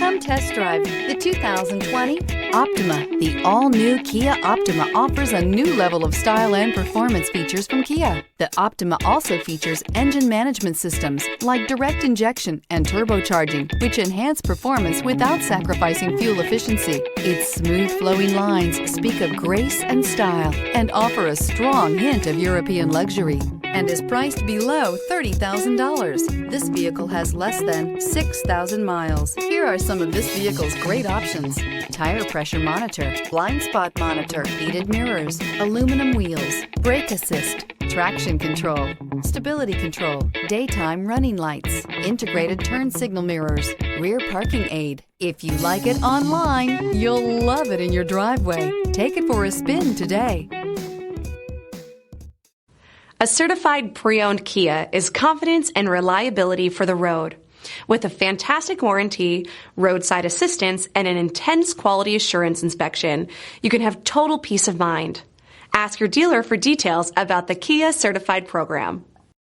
Come test drive the 2020 Optima. The all-new Kia Optima offers a new level of style and performance features from Kia. The Optima also features engine management systems like direct injection and turbocharging, which enhance performance without sacrificing fuel efficiency. Its smooth flowing lines speak of grace and style and offer a strong hint of European luxury, and is priced below $30,000. This vehicle has less than 6,000 miles. Here are some of this vehicle's great options: tire pressure monitor, blind spot monitor, heated mirrors, aluminum wheels, brake assist, traction control, stability control, daytime running lights, integrated turn signal mirrors, rear parking aid. If you like it online, you'll love it in your driveway. Take it for a spin today. A certified pre-owned Kia is confidence and reliability for the road. With a fantastic warranty, roadside assistance, and an intense quality assurance inspection, you can have total peace of mind. Ask your dealer for details about the Kia Certified program.